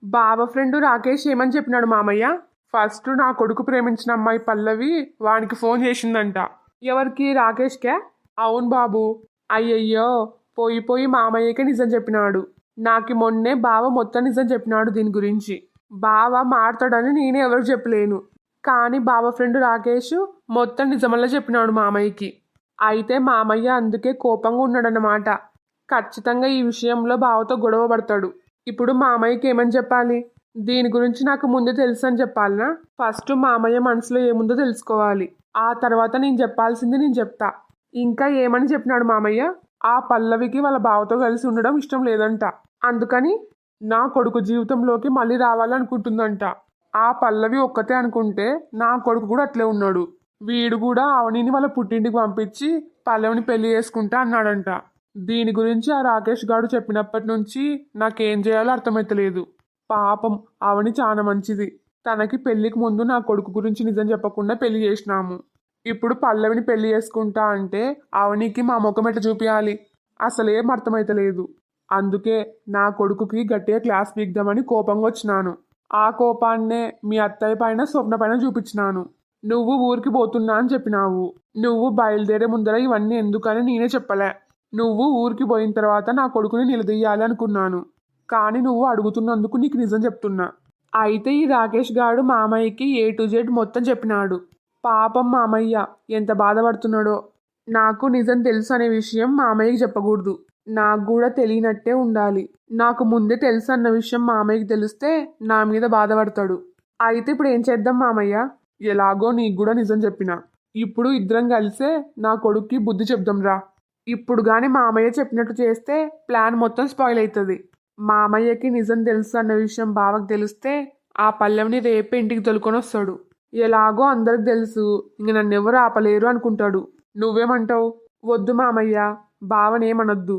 బావ ఫ్రెండ్ రాకేష్ ఏమని చెప్పినాడు మామయ్య? ఫస్ట్ నా కొడుకు ప్రేమించిన అమ్మాయి పల్లవి వానికి ఫోన్ చేసిందంట. ఎవరికి? రాకేష్కే? అవును బాబు. అయ్యయ్యో, పోయి పోయి మామయ్యకే నిజం చెప్పినాడు. నాకు మొన్నే బావ మొత్తం నిజం చెప్పినాడు దీని గురించి. బావ మాట్లాడని నేనే ఎవరికి చెప్పలేను, కానీ బావ ఫ్రెండ్ రాకేష్ మొత్తం నిజమల్లా చెప్పినాడు మామయ్యకి. అయితే మామయ్య అందుకే కోపంగా ఉన్నాడన్నమాట. ఖచ్చితంగా ఈ విషయంలో బావతో గొడవ పడతాడు. ఇప్పుడు మామయ్యకి ఏమని చెప్పాలి? దీని గురించి నాకు ముందే తెలుసు అని చెప్పాలనా? ఫస్ట్ మామయ్య మనసులో ఏముందో తెలుసుకోవాలి. ఆ తర్వాత నేను చెప్పాల్సింది నేను చెప్తా. ఇంకా ఏమని చెప్పినాడు మామయ్య? ఆ పల్లవికి వాళ్ళ బావతో కలిసి ఉండడం ఇష్టం లేదంట. అందుకని నా కొడుకు జీవితంలోకి మళ్ళీ రావాలనుకుంటుందంట. ఆ పల్లవి ఒక్కతే అనుకుంటే నా కొడుకు కూడా అట్లే ఉన్నాడు. వీడు కూడా అవనిని వాళ్ళ పుట్టింటికి పంపించి పల్లవిని పెళ్లి చేసుకుంటా అన్నాడంట. దీని గురించి ఆ రాకేష్ గాడు చెప్పినప్పటి నుంచి నాకేం చేయాలో అర్థమైతలేదు. పాపం అవని చాలా మంచిది. తనకి పెళ్లికి ముందు నా కొడుకు గురించి నిజం చెప్పకుండా పెళ్లి చేసినాము. ఇప్పుడు పల్లవిని పెళ్లి చేసుకుంటా అంటే అవనికి మా ముఖం ఎట్ట చూపించాలి? అసలేం అర్థమైతలేదు. అందుకే నా కొడుకుకి గట్టిగా క్లాస్ పీకుదామని కోపంగా వచ్చినాను. ఆ కోపాన్నే మీ అత్తయ్య పైన స్వప్న పైన చూపించినాను. నువ్వు ఊరికి పోతున్నా అని చెప్పినావు. నువ్వు బయలుదేరే ముందర ఇవన్నీ ఎందుకని నేనే చెప్పలే. నువ్వు ఊరికి పోయిన తర్వాత నా కొడుకుని నిలదీయాలి అనుకున్నాను, కానీ నువ్వు అడుగుతున్నందుకు నీకు నిజం చెప్తున్నా. అయితే ఈ రాకేష్ గాడు మామయ్యకి A to Z మొత్తం చెప్పినాడు. పాపం మామయ్య ఎంత బాధపడుతున్నాడో. నాకు నిజం తెలుసు అనే విషయం మామయ్యకి చెప్పకూడదు. నాకు కూడా తెలియనట్టే ఉండాలి. నాకు ముందే తెలుసు అన్న విషయం మామయ్యకి తెలిస్తే నా మీద బాధపడతాడు. అయితే ఇప్పుడు ఏం చేద్దాం మామయ్య? ఎలాగో నీకు కూడా నిజం చెప్పినా. ఇప్పుడు ఇద్దరం కలిసే నా కొడుక్కి బుద్ధి చెప్దాం రా. ఇప్పుడు కానీ మామయ్య చెప్పినట్టు చేస్తే ప్లాన్ మొత్తం స్పాయిల్ అవుతుంది. మామయ్యకి నిజం తెలుసు అన్న విషయం బావకు తెలిస్తే ఆ పల్లెంని రేపే ఇంటికి తొలుకొని వస్తాడు. ఎలాగో అందరికి తెలుసు, ఇంక నన్ను ఎవరు ఆపలేరు అనుకుంటాడు. నువ్వేమంటావు? వద్దు మామయ్య, బావనేమనొద్దు.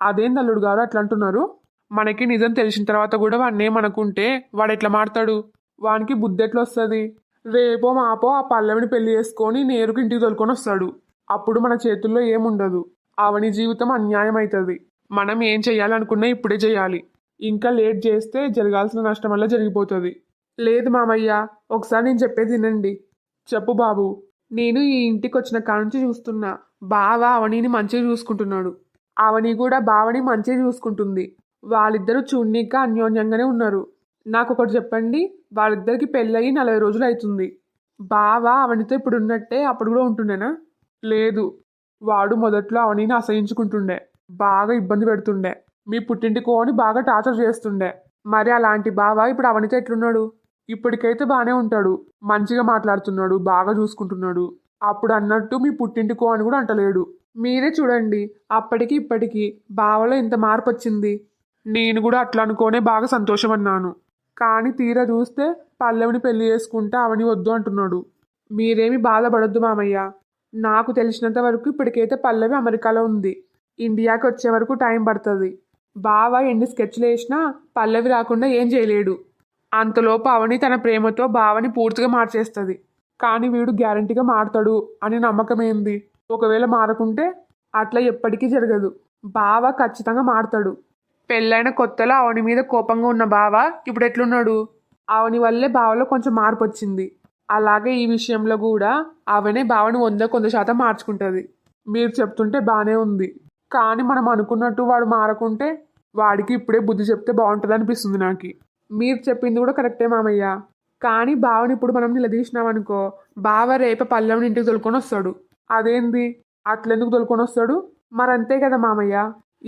అదేం అల్లుడు గారు అట్లా అంటున్నారు? మనకి నిజం తెలిసిన తర్వాత కూడా వాడిని ఏమనుకుంటే వాడు ఎట్లా మారుతాడు? వానికి బుద్ధి ఎట్లా వస్తుంది? రేపో మాపో ఆ పల్లవిని పెళ్లి చేసుకొని నేరుకు ఇంటికి తోలుకొని వస్తాడు. అప్పుడు మన చేతుల్లో ఏముండదు. అవని జీవితం అన్యాయం అవుతుంది. మనం ఏం చెయ్యాలనుకున్నా ఇప్పుడే చేయాలి. ఇంకా లేట్ చేస్తే జరగాల్సిన నష్టం వల్ల జరిగిపోతుంది. లేదు మామయ్య, ఒకసారి నేను చెప్పేది వినండి. చెప్పు బాబు. నేను ఈ ఇంటికి వచ్చిన కానుంచి చూస్తున్నా, బావ అవనిని మంచిగా చూసుకుంటున్నాడు. అవని కూడా బావని మంచిగా చూసుకుంటుంది. వాళ్ళిద్దరూ చూడ్నిక అన్యోన్యంగానే ఉన్నారు. నాకు ఒకటి చెప్పండి, వాళ్ళిద్దరికి పెళ్ళయి 40 రోజులు అవుతుంది. బావ అవనితో ఇప్పుడు ఉన్నట్టే అప్పుడు కూడా ఉంటుండేనా? లేదు. వాడు మొదట్లో అవనిని అసహించుకుంటుండే, బాగా ఇబ్బంది పెడుతుండే, మీ పుట్టింటికో అని బాగా టార్చర్ చేస్తుండే. మరి అలాంటి బావ ఇప్పుడు అవనితో ఎట్లున్నాడు? ఇప్పటికైతే బాగానే ఉంటాడు, మంచిగా మాట్లాడుతున్నాడు, బాగా చూసుకుంటున్నాడు. అప్పుడు అన్నట్టు మీ పుట్టింటికో అని కూడా అంటలేడు. మీరే చూడండి, అప్పటికి ఇప్పటికి బావలో ఇంత మార్పు వచ్చింది. నేను కూడా అట్లా అనుకోనే బాగా సంతోషం అన్నాను. కానీ తీరా చూస్తే పల్లవిని పెళ్లి చేసుకుంటే అవని వద్దు అంటున్నాడు. మీరేమి బాధపడొద్దు మామయ్య. నాకు తెలిసినంత వరకు ఇప్పటికైతే పల్లవి అమెరికాలో ఉంది. ఇండియాకి వచ్చే వరకు టైం పడుతుంది. బావ ఎన్ని స్కెచ్లు వేసినా పల్లవి రాకుండా ఏం చేయలేడు. అంతలోపు అవని తన ప్రేమతో బావని పూర్తిగా మార్చేస్తుంది. కానీ వీడు గ్యారంటీగా మారతాడు అని నమ్మకం ఏంది? ఒకవేళ మారకుంటే అట్లా ఎప్పటికీ జరగదు. బావ ఖచ్చితంగా మారతాడు. పెళ్ళైన కొత్తలో అవని మీద కోపంగా ఉన్న బావ ఇప్పుడు ఎట్లున్నాడు? అవని వల్లే బావలో కొంచెం మార్పు వచ్చింది. అలాగే ఈ విషయంలో కూడా అవనే బావని 100% మార్చుకుంటుంది. మీరు చెప్తుంటే బాగానే ఉంది, కానీ మనం అనుకున్నట్టు వాడు మారకుంటే వాడికి ఇప్పుడే బుద్ధి చెప్తే బాగుంటుంది అనిపిస్తుంది నాకు. మీరు చెప్పింది కూడా కరెక్టే మామయ్య. కానీ బావని ఇప్పుడు మనం నిలదీసినామనుకో, బావ రేపే పల్లెని ఇంటికి తొలుకొని వస్తాడు. అదేంది? అట్లెందుకు తొలుకొని వస్తాడు? మరంతే కదా మామయ్య.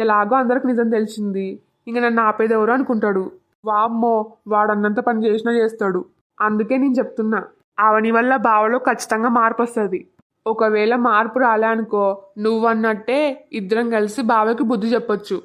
ఎలాగో అందరికి నిజం తెలిసింది, ఇంక నన్ను ఆపేదెవరు అనుకుంటాడు. వామ్మో, వాడన్నంత పని చేసినా చేస్తాడు. అందుకే నేను చెప్తున్నా, అవని వల్ల బావలో ఖచ్చితంగా మార్పు వస్తుంది. ఒకవేళ మార్పు రాలే అనుకో, నువ్వన్నట్టే ఇద్దరం కలిసి బావకి బుద్ధి చెప్పొచ్చు.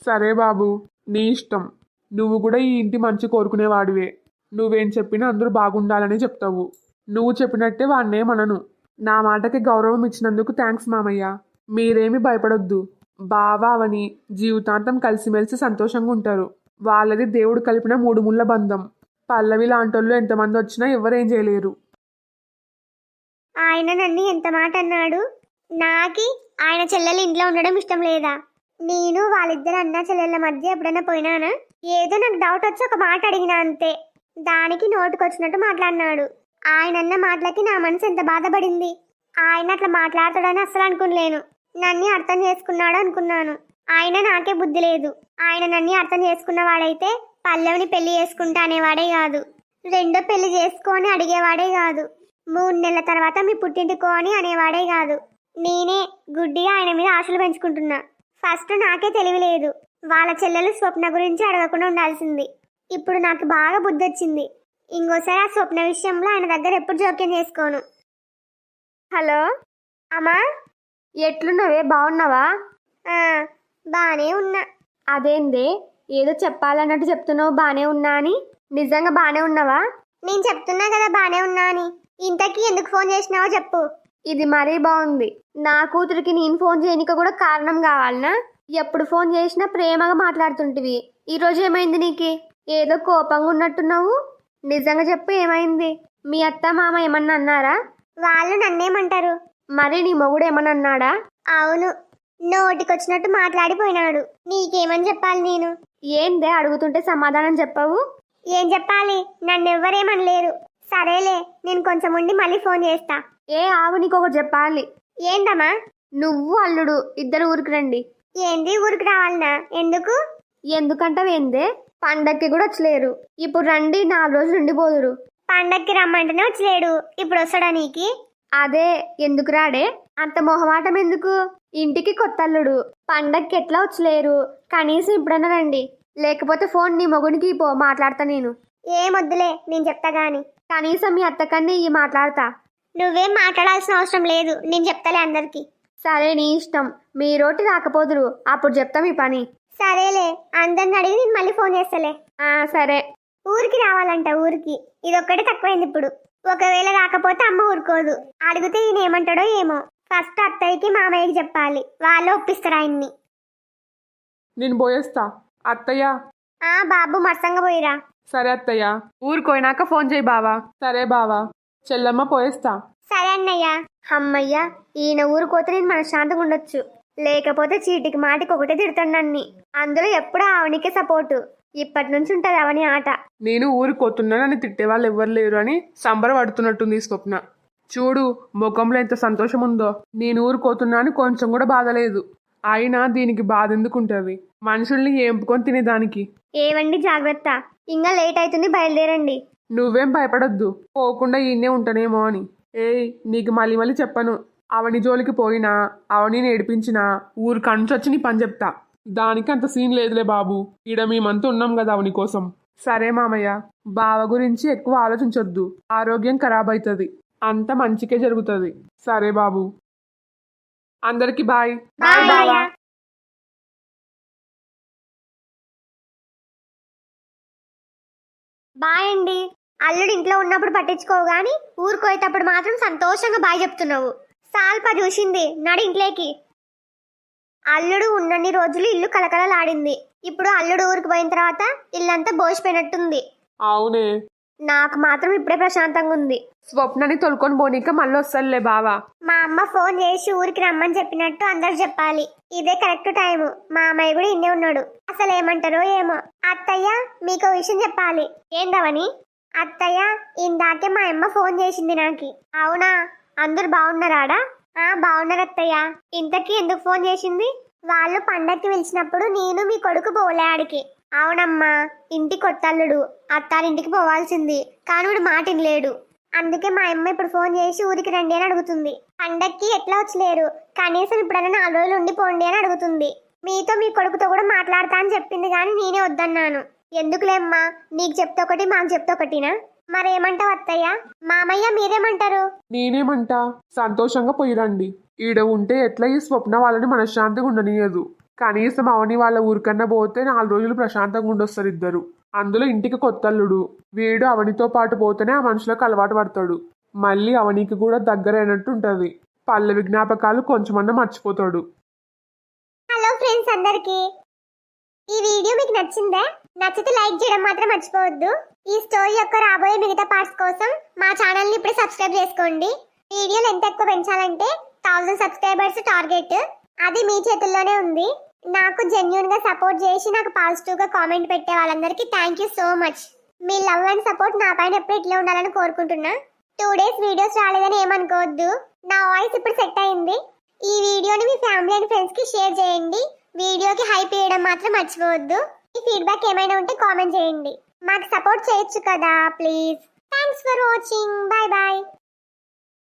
సరే బాబు, నీ ఇష్టం. నువ్వు కూడా ఈ ఇంటి మంచి కోరుకునేవాడివే. నువ్వేం చెప్పినా అందరూ బాగుండాలని చెప్తావు. నువ్వు చెప్పినట్టే వాడినేమనను. నా మాటకి గౌరవం ఇచ్చినందుకు థ్యాంక్స్ మామయ్య. మీరేమీ భయపడొద్దు. బావ అవని జీవితాంతం కలిసిమెలిసి సంతోషంగా ఉంటారు. వాళ్ళది దేవుడు కలిపిన 3 ముళ్ళ బంధం. పల్లవి లాంటోళ్ళు ఎంతమంది వచ్చినా ఎవరేం చేయలేరు. ఆయన నన్ను ఎంత మాట అన్నాడు. నాకి ఆయన చెల్లెలు ఇంట్లో ఉండడం ఇష్టం లేదా? నేను వాళ్ళిద్దరు అన్న చెల్లెళ్ళ మధ్య ఎప్పుడైనా పోయినానా? ఏదో నాకు డౌట్ వచ్చి ఒక మాట అడిగినా అంతే. దానికి నోటుకొచ్చినట్టు మాట్లాడినాడు. ఆయన అన్న మాటలకి నా మనసు ఎంత బాధపడింది. ఆయన అట్లా మాట్లాడతాడని అస్సలు అనుకోలేను. నన్ను అర్థం చేసుకున్నాడు అనుకున్నాను. ఆయన నాకే బుద్ధి లేదు. ఆయన నన్ను అర్థం చేసుకున్నవాడైతే పల్లవిని పెళ్లి చేసుకుంటా అనేవాడే కాదు. రెండో పెళ్లి చేసుకొని అడిగేవాడే కాదు. 3 నెలల తర్వాత మీ పుట్టింటికో అని అనేవాడే కాదు. నేనే గుడ్డిగా ఆయన మీద ఆశలు పెంచుకుంటున్నా. ఫస్ట్ నాకే తెలివి లేదు. వాళ్ళ చెల్లెలు స్వప్న గురించి అడగకుండా ఉండాల్సింది. ఇప్పుడు నాకు బాగా బుద్ధి వచ్చింది. ఇంకోసారి ఆ స్వప్న విషయంలో ఆయన దగ్గర ఎప్పుడు జోక్యం చేసుకోను. హలో అమ్మా, ఎట్లున్నావే? బాగున్నావా? బానే ఉన్నా. అదేందే ఏదో చెప్పాలన్నట్టు చెప్తున్నావు బానే ఉన్నా అని? నిజంగా బానే ఉన్నావా? నేను చెప్తున్నా కదా బానే ఉన్నా అని. ఇంతకీ ఎందుకు ఫోన్ చేసినావో చెప్పు. ఇది మరీ బాగుంది. నా కూతురికి నేను ఫోన్ చేయనిక కూడా కారణం కావాలనా? ఎప్పుడు ఫోన్ చేసినా ప్రేమగా మాట్లాడుతుంటివి. ఈరోజు ఏమైంది నీకు? ఏదో కోపంగా ఉన్నట్టున్నావు. నిజంగా చెప్పు, ఏమైంది? మీ అత్త మామ ఏమన్నా అన్నారా? వాళ్ళు నన్నేమంటారు? మరి నీ మొగుడు ఏమన్నా అన్నాడా? అవును, నోటికొచ్చినట్టు మాట్లాడిపోయినాడు. నీకేమని చెప్పాలి నేను? ఏందే అడుగుతుంటే సమాధానం చెప్పవు? ఏం చెప్పాలి? నన్నెవ్వరేమనలేరు. సరేలే, నేను కొంచెం ఉండి మళ్ళీ ఫోన్ చేస్తా. ఏ ఆవు, నీకొకటి చెప్పాలి. ఏందమ్మా? నువ్వు అల్లుడు ఇద్దరు ఊరికి రండి. ఏంది ఊరికి రావాలనా? ఎందుకు? ఎందుకంటావేందే? పండక్కి కూడా వచ్చలేరు. ఇప్పుడు రండి, 4 రోజులు ఉండిపోదురు. పండక్కి రమ్మంటేనే వచ్చలేడు, ఇప్పుడు వస్తాడా నీకి? అదే, ఎందుకు రాడే? అంత మొహమాటం ఎందుకు? ఇంటికి కొత్త అల్లుడు, పండక్కి ఎట్లా వచ్చలేరు? కనీసం ఇప్పుడన్నా రండి. లేకపోతే ఫోన్ నీ మొగునికి పో, మాట్లాడతా నేను. ఏమొద్దులే, నేను చెప్తా గాని. కనీసం మీ అత్తకన్నీ ఈ మాట్లాడతా. నువ్వేం మాట్లాడాల్సిన అవసరం లేదు, నేను చెప్తాలే అందరికి. సరే, నీ ఇష్టం. మీరోటి రాకపోదురు, అప్పుడు చెప్తా మీ పని. సరేలే, అందరిని అడిగి నేను మళ్ళీ ఫోన్ చేస్తలే. సరే. ఊరికి రావాలంట, ఊరికి. ఇదొక్కటే తక్కువైంది ఇప్పుడు. ఒకవేళ రాకపోతే అమ్మ ఊరుకోదు. అడిగితే ఈయన ఏమంటాడో ఏమో. ఫస్ట్ అత్తయ్యకి మామయ్యకి చెప్పాలి, వాళ్ళు ఒప్పిస్తారు ఆయన్ని. నేను పోయేస్తా అత్తయ్య. బాబు మత్సంగా పోయిరా. సరే అత్తయ్య. ఊరుకోయినాక ఫోన్ చేయి బావా. సరే బావా. చెల్లమ్మ పోయేస్తా. సరే అన్నయ్య. అమ్మయ్య, ఈయన ఊరుకోతే నేను మనశ్శాంతిగా ఉండొచ్చు. లేకపోతే చీటికి మాటికి ఒకటే తిడుతున్నాన్ని. అందులో ఎప్పుడు అవనికే సపోర్టు. ఇప్పటి నుంచి ఉంటది అవని ఆట. నేను ఊరికోతున్నానని తిట్టే వాళ్ళు ఎవ్వరు లేరు అని సంబరపడుతున్నట్టుంది స్వప్న. చూడు ముఖంలో ఎంత సంతోషం ఉందో. నేను ఊరికోతున్నా అని కొంచెం కూడా బాధ లేదు. అయినా దీనికి బాధ ఎందుకుంటది? మనుషుల్ని ఏంపుకొని తినేదానికి. ఏవండి, జాగ్రత్త, ఇంకా లేట్ అవుతుంది, బయలుదేరండి. నువ్వేం భయపడొద్దు, పోకుండా ఈయనే ఉంటానేమో అని. నీకు మళ్ళీ మళ్ళీ చెప్పను. అవని జోలికి పోయినా, అవని ఏడిపించినా ఊరు కంచొచ్చి నీ పని చెప్తా. దానికి అంత సీన్ లేదులే బాబు. ఈడ మేమంతా ఉన్నాం కదా అవని కోసం. సరే మామయ్య, బావ గురించి ఎక్కువ ఆలోచించొద్దు. ఆరోగ్యం ఖరాబ్ అవుతుంది. అంత మంచికే జరుగుతుంది. సరే బాబు. అందరికి బాయ్. బాయ్ బావా. బాయ్ అండి. అల్లుడు ఇంట్లో ఉన్నప్పుడు పట్టించుకోవు గాని ఊరుకోయేటప్పుడు మాత్రం సంతోషంగా బాయ్ చెప్తున్నావు. సాల్ప చూసింది, నడి ఇంట్లోకి. అల్లుడు ఉన్నన్ని రోజులు ఇల్లు కలకలలాడింది. ఇప్పుడు అల్లుడు ఊరికి పోయిన తర్వాత ఇల్లంతా బోసిపోయినట్టుంది. అవునే. నాకు మాత్రం ఇప్పుడే ప్రశాంతంగా ఉంది. స్వప్నని తొలుకొని పోనీక మళ్ళీ వస్తానులే బావా. మా అమ్మ ఫోన్ చేసి ఊరికి రమ్మని చెప్పినట్టు అందరు చెప్పాలి. ఇదే కరెక్ట్ టైము. మా అమ్మాయి కూడా ఇన్నే ఉన్నాడు. అసలు ఏమంటారో ఏమో. అత్తయ్య, మీకు విషయం చెప్పాలి. ఏందవని? అత్తయ్య, ఇందాకే మా అమ్మ ఫోన్ చేసింది నాకి. అవునా? అందరు బాగున్నారాడా? బాగున్నారు అత్తయ్య. ఇంతకీ ఎందుకు ఫోన్ చేసింది? వాళ్ళు పండక్కి పిలిచినప్పుడు నేను మీ కొడుకు పోలే ఆడికి. అవునమ్మా, ఇంటి కొత్తల్లుడు అత్తారింటికి పోవాల్సింది, కానీ వీడు మాట వినలేడు. అందుకే మా అమ్మ ఇప్పుడు ఫోన్ చేసి ఊరికి రండి అని అడుగుతుంది. పండక్కి ఎట్లా వచ్చలేరు, కనీసం ఇప్పుడైనా 4 రోజులు ఉండిపోండి అని అడుగుతుంది. మీతో మీ కొడుకుతో కూడా మాట్లాడతా అని చెప్పింది, కానీ నేనే వద్దన్నాను. ఎందుకులేమ్మా, నీకు చెప్తే ఒకటి మాకు చెప్తే ఒకటినా? మరేమంటావు అత్తయ్య? మామయ్య మీరేమంటారు? నేనేమంటా, సంతోషంగా పోయిరండి. ఈడ ఉంటే ఎట్లా ఈ స్వప్న వాళ్ళని మనశ్శాంతిగా ఉండనీయదు. కనీసం అవని వాళ్ళ ఊరికన్నా పోతే 4 రోజులు ప్రశాంతంగా ఉండొస్తారు ఇద్దరు. అందులో ఇంటికి కొత్తల్లుడు. వీడు అవనితో పాటు పోతేనే ఆ మనుషులకు అలవాటు పడతాడు. మళ్ళీ అవనికి కూడా దగ్గర అయినట్టు ఉంటది. పల్లవి జ్ఞాపకాలు కొంచెమన్నా మర్చిపోతాడు. హలో ఫ్రెండ్స్ అందరికి, ఈ వీడియో మీకు నచ్చిందా? నచ్చితే లైక్ చేయడం మాత్రం మర్చిపోవద్దు. ఈ స్టోరీ యొక్క రాబోయే మిగతా పార్ట్స్ కోసం మా ఛానల్ ని ఇప్పుడే సబ్స్క్రైబ్ చేసుకోండి. వీడియోలు ఎంత ఎక్కువ పెంచాలంటే 1000 సబ్స్క్రైబర్స్ టార్గెట్. అది మీ చేతుల్లోనే ఉంది. నాకు జెన్యున్ గా సపోర్ట్ చేసి నాకు పాజిటివ్ గా కామెంట్ పెట్టే వాళ్ళందరికీ thank you so much. Me love and support నా పైన ఎప్పుడు ఇట్లా ఉండాలని కోరుకుంటున్నా. 2 డేస్ వీడియోస్ రాలేదని ఏమనుకోవద్దు. నా వాయిస్ ఇప్పుడు సెట్ అయింది. ఈ వీడియోని మీ ఫ్యామిలీ అండ్ ఫ్రెండ్స్ కి షేర్ చేయండి. వీడియోకి హైప్ చేయడం మాత్రం మర్చిపోవద్దు. ఈ ఫీడ్బ్యాక్ ఏమైనా ఉంటే కామెంట్ చేయండి. మాకు సపోర్ట్ చేయొచ్చు కదా please. Thanks for watching. Bye bye.